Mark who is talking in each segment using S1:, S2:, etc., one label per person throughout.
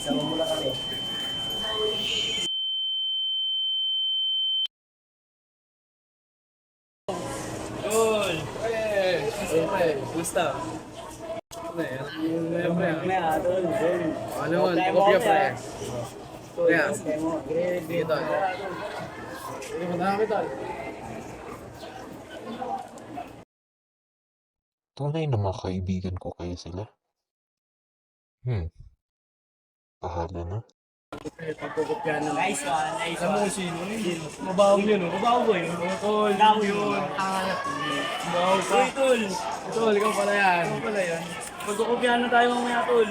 S1: Sama mo na kami.
S2: Tol! Siyempre, gusto. Siyempre, ano mo, kopya pre. Kaya, sige tol. Sige, madami tol.
S3: Tunay na mga kaibigan ko kaya sila. Bahala na.
S2: Pagkukopya na.
S1: Nice one, nice
S2: Alam mo
S1: one.
S2: kung sino yun? Mabaho yun, no? Mabaho ba yun? Tol,
S1: Ikaw
S2: yun.
S1: yun.
S2: Mabaho ka.
S1: Uy, tol.
S2: Tol, ikaw pala yan.
S1: Ikaw pala yan. Magkukopyahan na tayo mamaya, tol.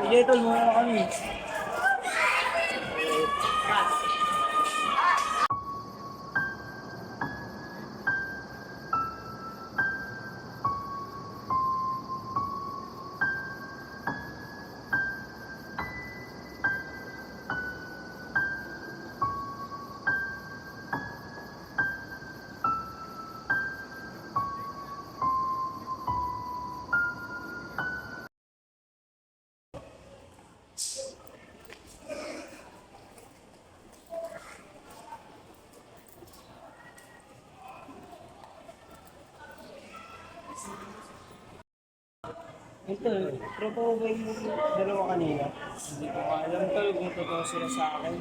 S1: Sige, tol, muna na kami. Ito, tropa ko ba yung dalawa kanina? Hindi ko alam, tol, kung totoo sila sa akin.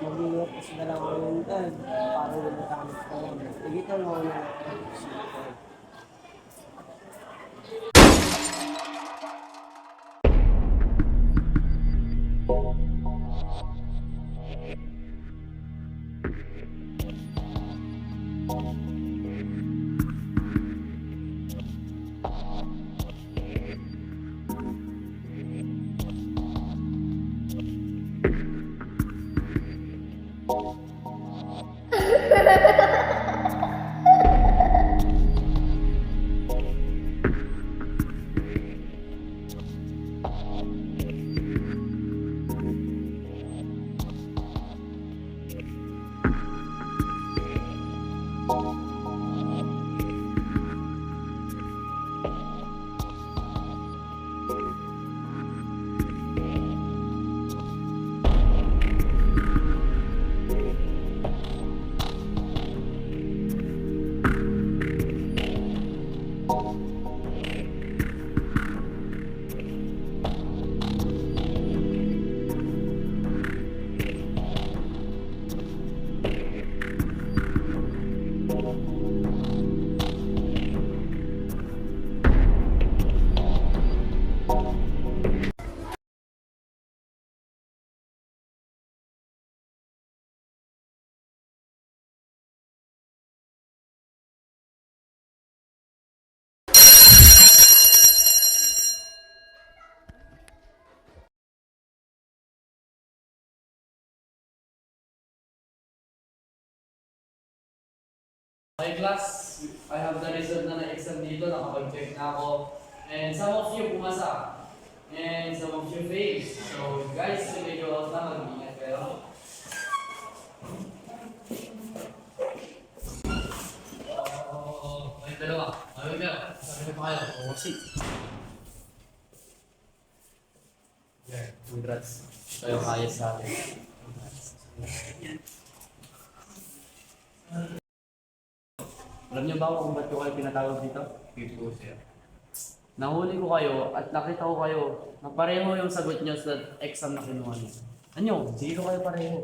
S1: Mag-iingat kasi na lang ako yun, tol. Parang gumagamit ka lang. Sige, tol, mawala na ako. Sige, tol.
S4: My class, I have the result na na-exam dito, nakapag-check na ako. And some of you pumasa. And some of you failed. So guys, medyo out na, mag-ingat kayo. Ay, dalawa. Ay, meron. Sabi pa kayo. Yeah, congrats. Kayo kaya sa atin. Alam niyo ba kung ba't ko kayo pinatawag dito? People siya. Nahuli ko kayo at nakita ko kayo na pareho yung sagot niyo sa exam na kinuha niyo. Ano? Zero kayo pareho.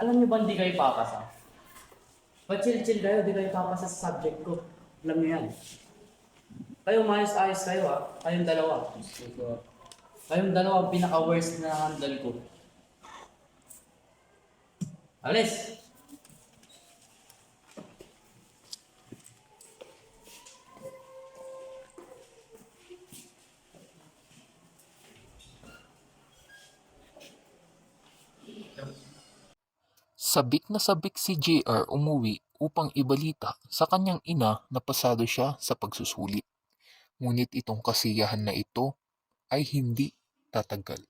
S4: Alam niyo ba hindi kayo papasa? Pa-chill-chill kayo, di kayo papasa sa subject ko. Alam niyo yan. Kayo maayos-ayos kayo ah. Kayong dalawa. Kayong dalawa ang pinaka-worst na handle ko. Alis!
S3: Sabik na sabik si JR umuwi upang ibalita sa kanyang ina na pasado siya sa pagsusulit. Ngunit itong kasiyahan na ito ay hindi tatagal.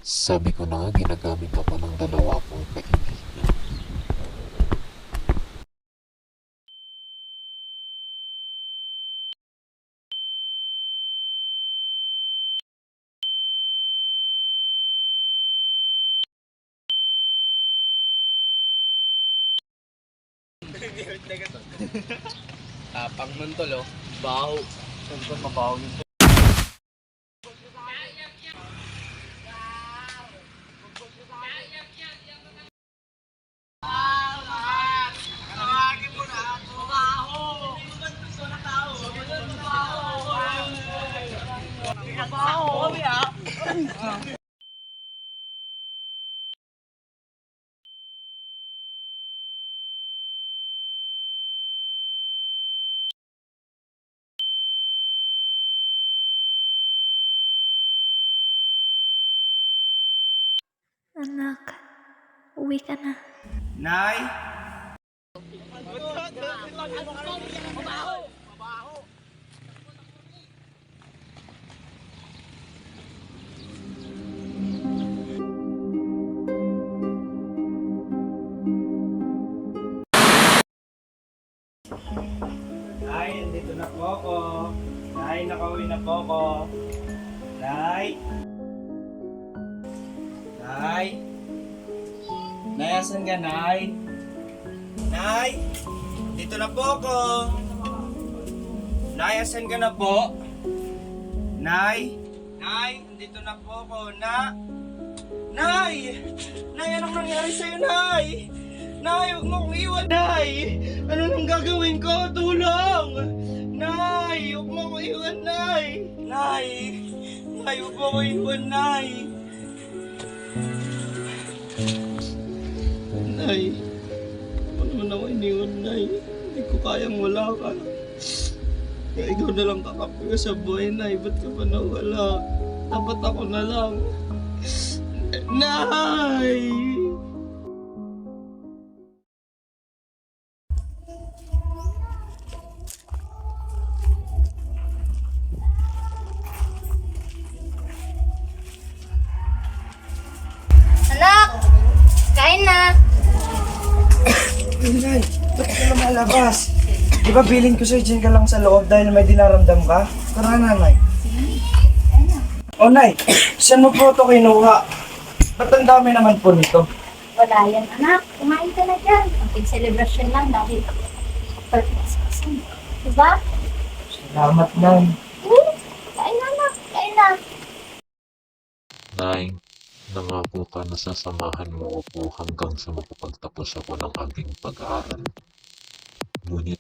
S3: Sabi ko na nga ginagamit ako ng dalawa kong kaibigan.
S2: Tapang nun tol, oh. Baho. Saan ko mabaho yun?
S5: Anak, uwi ka na.
S1: Nay? Nay, andito na po ako. Nay, nakauwi na po ako. Nay? Nay? Nay, asan ka, Nay? Nay? Dito na po ako. Nay, asan ka na po? Nay? Nay, dito na po ako. Nay! Nay, anong nangyari sa'yo, Nay? Nay, huwag mo akong iwan, Nay! Ano nang gagawin ko? Tulong! Nay, huwag mo akong iwan, Nay! Nay! Nay, huwag mo akong iwan, Nay! Nay, ano naman ako iniwan, Nay? Hindi ko kayang wala ka. Kaya ikaw na lang kakampi ko sa buhay, Nay. Ba't ka pa nawala? Dapat ako na lang. Nay!
S5: Anak! Kain na!
S1: Nay, ba't ka lumalabas? Di ba bilin ko sa'yo dyan ka lang sa loob dahil may dinaramdam ka? Tara na, Nay. Oh, Nay, saan mo po ito kinuha? Ba't ang dami naman po nito?
S5: Wala yan, anak. Kumain ka na dyan. Ang celebration lang dahil perfect season. Diba?
S1: Salamat, Nay.
S5: Kain na, anak. Kain na.
S3: Nay, nangako ka na sasamahan mo ako hanggang sa makapagtapos ako ng aking pag-aaral. Ngunit,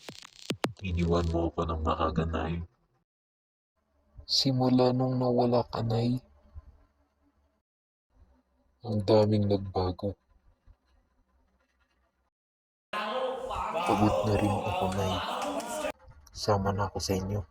S3: iniwan mo ako ng maaga, Nay. Simula nung nawala ka, Nay, ang daming nagbago. Pagod na rin ako, Nay. Sama na ako sa inyo.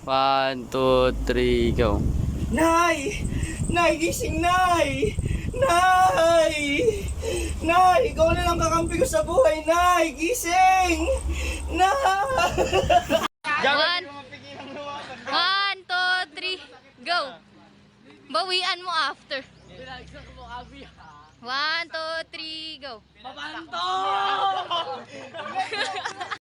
S2: One, two, three, go.
S1: Nay! Nay, gising, Nay! Nay! Nay, ikaw na lang kakampi ko sa buhay, Nay! Gising! Nay!
S6: One, two, three, go! Bawian mo after. 1, 2, 3, go.
S4: Mabanto!